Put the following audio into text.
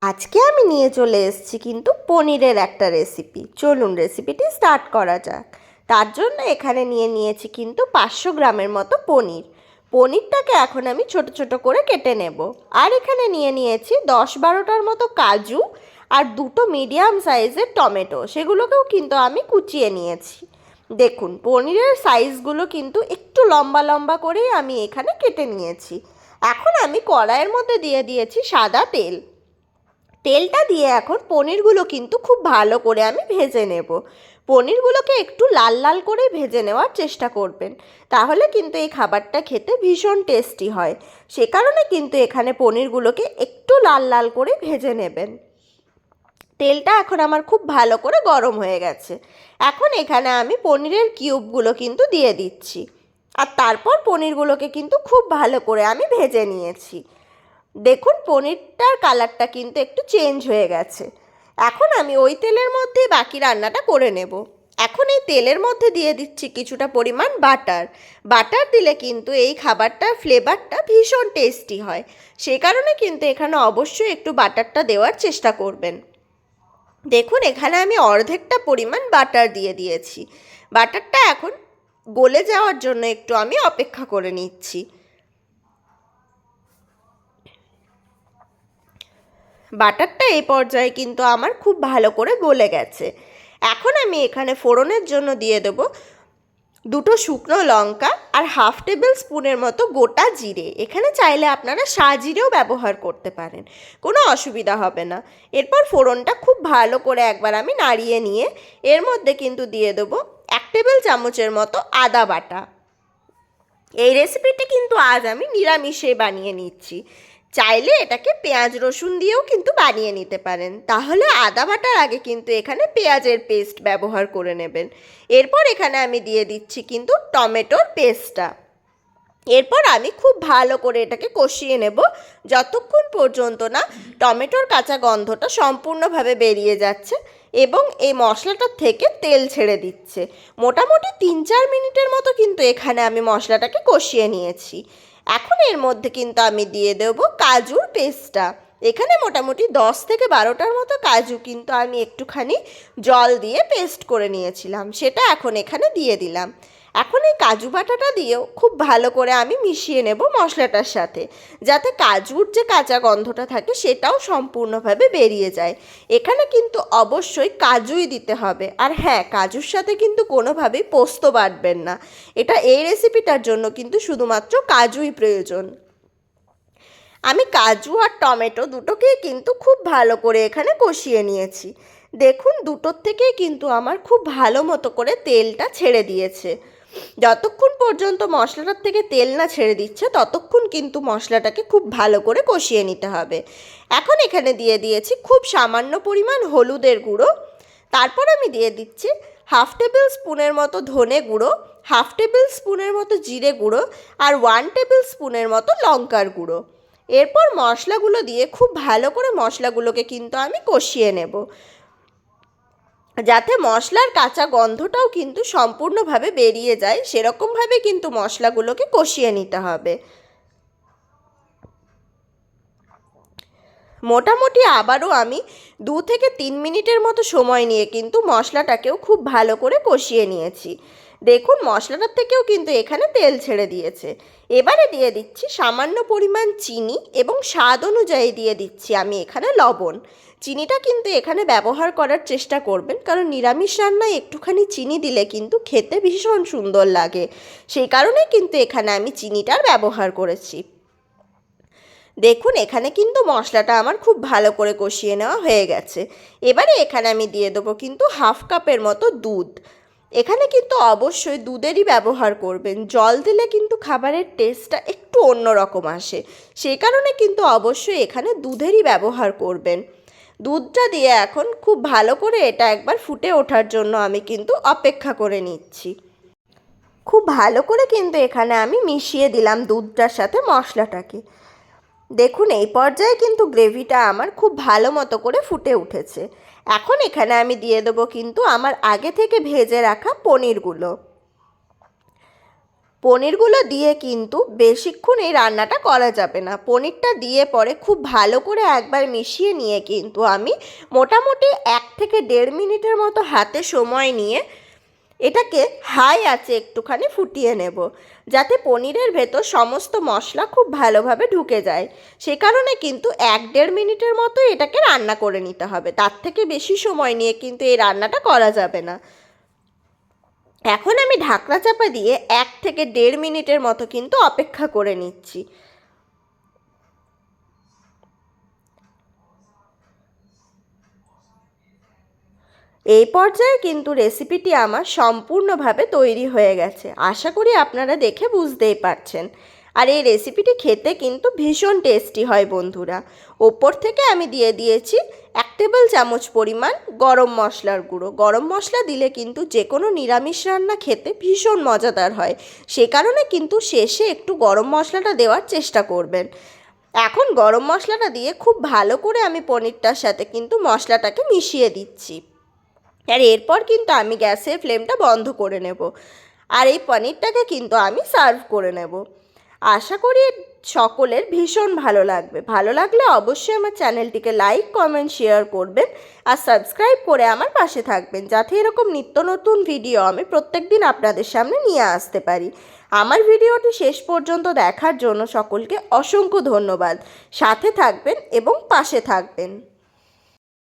আজকে আমি নিয়ে চলে এসেছি কিন্তু পনিরের একটা রেসিপি। চলুন রেসিপিটি স্টার্ট করা যাক। তার জন্য এখানে নিয়েছি কিন্তু 500 গ্রামের মতো পনির। পনিরটাকে এখন আমি ছোট ছোট করে কেটে নেব। আর এখানে নিয়েছি 10-12টার মতো কাজু আর দুটো মিডিয়াম সাইজের টমেটো, সেগুলোকেও কিন্তু আমি কুচিয়ে নিয়েছি। দেখুন পনিরের সাইজগুলো কিন্তু একটু লম্বা লম্বা করেই আমি এখানে কেটে নিয়েছি। এখন আমি কড়াইয়ের মধ্যে দিয়ে দিয়েছি সাদা তেল। তেলটা দিয়ে এখন পনিরগুলো কিন্তু খুব ভালো করে আমি ভেজে নেব। পনিরগুলোকে একটু লাল লাল করে ভেজে নেওয়ার চেষ্টা করবেন, তাহলে কিন্তু এই খাবারটা খেতে ভীষণ টেস্টি হয়। সে কারণে কিন্তু এখানে পনিরগুলোকে একটু লাল লাল করে ভেজে নেবেন। তেলটা এখন আমার খুব ভালো করে গরম হয়ে গেছে। এখন এখানে আমি পনিরের কিউবগুলো কিন্তু দিয়ে দিচ্ছি। আর তারপর পনিরগুলোকে কিন্তু খুব ভালো করে আমি ভেজে নিয়েছি। দেখুন পনিরটার কালারটা কিন্তু একটু চেঞ্জ হয়ে গেছে। এখন আমি ওই তেলের মধ্যে বাকি রান্নাটা করে নেব। এখন এই তেলের মধ্যে দিয়ে দিচ্ছি কিছুটা পরিমাণ বাটার। বাটার দিলে কিন্তু এই খাবারটার ফ্লেভারটা ভীষণ টেস্টি হয়। সেই কারণে কিন্তু এখানে অবশ্যই একটু বাটারটা দেওয়ার চেষ্টা করবেন। দেখুন এখানে আমি অর্ধেকটা পরিমাণ বাটার দিয়ে দিয়েছি। বাটারটা এখন গলে যাওয়ার জন্য একটু আমি অপেক্ষা করে নিচ্ছি। বাটারটা এই পর্যায়ে কিন্তু আমার খুব ভালো করে গলে গেছে। এখন আমি এখানে ফোড়নের জন্য দিয়ে দেব দুটো শুকনো লঙ্কা আর 1/2 টেবিল স্পুনের মতো গোটা জিরে। এখানে চাইলে আপনারা সাজিরেও ব্যবহার করতে পারেন, কোনো অসুবিধা হবে না। এরপর ফোড়নটা খুব ভালো করে একবার আমি নাড়িয়ে নিয়ে এর মধ্যে কিন্তু দিয়ে দেবো 1 টেবিল চামচের মতো আদা বাটা। এই রেসিপিটি কিন্তু আজ আমি নিরামিষে বানিয়ে নিচ্ছি। চাইলে এটাকে পেঁয়াজ রসুন দিয়েও কিন্তু বানিয়ে নিতে পারেন। তাহলে আদা বাটার আগে কিন্তু এখানে পেঁয়াজের পেস্ট ব্যবহার করে নেবেন। এরপর এখানে আমি দিয়ে দিচ্ছি কিন্তু টমেটোর পেস্টটা। এরপর আমি খুব ভালো করে এটাকে কষিয়ে নেব, যতক্ষণ পর্যন্ত না টমেটোর কাঁচা গন্ধটা সম্পূর্ণভাবে বেরিয়ে যাচ্ছে এবং এই মশলাটার থেকে তেল ছেড়ে দিচ্ছে। মোটামুটি 3-4 মিনিটের মতো কিন্তু এখানে আমি মশলাটাকে কষিয়ে নিয়েছি। এখন এর মধ্যে কিন্তু আমি দিয়ে দেব কাজুর পেস্টটা। এখানে মোটামুটি 10-12টার মতো কাজু কিন্তু আমি একটুখানি জল দিয়ে পেস্ট করে নিয়েছিলাম, সেটা এখন এখানে দিয়ে দিলাম। এখন এই কাজু বাটাটা দিয়েও খুব ভালো করে আমি মিশিয়ে নেব মশলাটার সাথে, যাতে কাজুর যে কাঁচা গন্ধটা থাকে সেটাও সম্পূর্ণভাবে বেরিয়ে যায়। এখানে কিন্তু অবশ্যই কাজুই দিতে হবে। আর হ্যাঁ, কাজুর সাথে কিন্তু কোনোভাবেই পোস্ত বাটবেন না। এই রেসিপিটার জন্য কিন্তু শুধুমাত্র কাজুই প্রয়োজন। আমি কাজু আর টমেটো দুটোকেই কিন্তু খুব ভালো করে এখানে কষিয়ে নিয়েছি। দেখুন দুটোর থেকেই কিন্তু আমার খুব ভালো মতো করে তেলটা ছেড়ে দিয়েছে। যতক্ষণ পর্যন্ত মশলাটার থেকে তেল না ছেড়ে দিচ্ছে ততক্ষণ কিন্তু মশলাটাকে খুব ভালো করে কষিয়ে নিতে হবে। এখন এখানে দিয়ে দিয়েছি খুব সামান্য পরিমাণ হলুদের গুঁড়ো। তারপর আমি দিয়ে দিচ্ছি 1/2 টেবিল স্পুনের মতো ধনে গুঁড়ো, 1/2 টেবিল স্পুনের মতো জিরে গুঁড়ো আর 1 টেবিল স্পুনের মতো লঙ্কার গুঁড়ো। এরপর মশলাগুলো দিয়ে খুব ভালো করে মশলাগুলোকে কিন্তু আমি কষিয়ে নেব, যাতে মশলার কাঁচা গন্ধটাও কিন্তু সম্পূর্ণভাবে বেরিয়ে যায়। সেরকমভাবে কিন্তু মশলাগুলোকে কষিয়ে নিতে হবে। মোটামুটি আবারও আমি 2-3 মিনিটের মতো সময় নিয়ে কিন্তু মশলাটাকেও খুব ভালো করে কষিয়ে নিয়েছি। দেখুন মশলাটার থেকেও কিন্তু এখানে তেল ছেড়ে দিয়েছে। এবারে দিয়ে দিচ্ছি সামান্য পরিমাণ চিনি এবং স্বাদ অনুযায়ী দিয়ে দিচ্ছি আমি এখানে লবণ। চিনিটা কিন্তু এখানে ব্যবহার করার চেষ্টা করবেন, কারণ নিরামিষ রান্নায় একটুখানি চিনি দিলে কিন্তু খেতে ভীষণ সুন্দর লাগে। সেই কারণে কিন্তু এখানে আমি চিনিটার ব্যবহার করেছি। দেখুন এখানে কিন্তু মশলাটা আমার খুব ভালো করে কষিয়ে নেওয়া হয়ে গেছে। এবারে এখানে আমি দিয়ে দেবো কিন্তু 1/2 কাপের মতো দুধ। এখানে কিন্তু অবশ্যই দুধেরই ব্যবহার করবেন। জল দিলে কিন্তু খাবারের টেস্টটা একটু অন্যরকম আসে। সেই কারণে কিন্তু অবশ্যই এখানে দুধেরই ব্যবহার করবেন। দুধটা দিয়ে এখন খুব ভালো করে এটা একবার ফুটে ওঠার জন্য আমি কিন্তু অপেক্ষা করে নিচ্ছি। খুব ভালো করে কিন্তু এখানে আমি মিশিয়ে দিলাম দুধটার সাথে মশলাটাকে। দেখুন এই পর্যায়ে কিন্তু গ্রেভিটা আমার খুব ভালো মতো করে ফুটে উঠেছে। এখন এখানে আমি দিয়ে দেবো কিন্তু আমার আগে থেকে ভেজে রাখা পনিরগুলো। পনিরগুলো দিয়ে কিন্তু বেশিক্ষণ এই রান্নাটা করা যাবে না। পনিরটা দিয়ে পরে খুব ভালো করে একবার মিশিয়ে নিয়ে কিন্তু আমি মোটামুটি 1 থেকে 1.5 মিনিটের মতো হাতে সময় নিয়ে এটাকে হাই আঁচে একটুখানি ফুটিয়ে নেব, যাতে পনিরের ভেতর সমস্ত মশলা খুব ভালোভাবে ঢুকে যায়। সে কারণে কিন্তু 1-1.5 মিনিটের মতো এটাকে রান্না করে নিতে হবে, তার থেকে বেশি সময় নিয়ে কিন্তু এই রান্নাটা করা যাবে না। এখন আমি ঢাকনা চাপা দিয়ে 1 থেকে 1.5 মিনিটের মতো কিন্তু অপেক্ষা করে নিচ্ছি। এই পর্যায়ে কিন্তু রেসিপিটি আমার সম্পূর্ণভাবে তৈরি হয়ে গেছে। আশা করি আপনারা দেখে বুঝতেই পারছেন। আর এই রেসিপিটি খেতে কিন্তু ভীষণ টেস্টি হয় বন্ধুরা। ওপর থেকে আমি দিয়ে দিয়েছি 1 টেবিল চামচ পরিমাণ গরম মশলার গুঁড়ো। গরম মশলা দিলে কিন্তু যে কোনো নিরামিষ রান্না খেতে ভীষণ মজাদার হয়, সে কারণে কিন্তু শেষে একটু গরম মশলাটা দেওয়ার চেষ্টা করবেন। এখন গরম মশলাটা দিয়ে খুব ভালো করে আমি পনিরটার সাথে কিন্তু মশলাটাকে মিশিয়ে দিচ্ছি। আর এরপর কিন্তু আমি গ্যাসের ফ্লেমটা বন্ধ করে নেব, আর এই পনিরটাকে কিন্তু আমি সার্ভ করে নেব। আশা করি সকলের ভীষণ ভালো লাগবে। ভালো লাগলে অবশ্যই আমার চ্যানেলটিকে লাইক, কমেন্ট, শেয়ার করবেন আর সাবস্ক্রাইব করে আমার পাশে থাকবেন, যাতে এরকম নিত্য নতুন ভিডিও আমি প্রত্যেকদিন আপনাদের সামনে নিয়ে আসতে পারি। আমার ভিডিওটি শেষ পর্যন্ত দেখার জন্য সকলকে অসংখ্য ধন্যবাদ। সাথে থাকবেন এবং পাশে থাকবেন।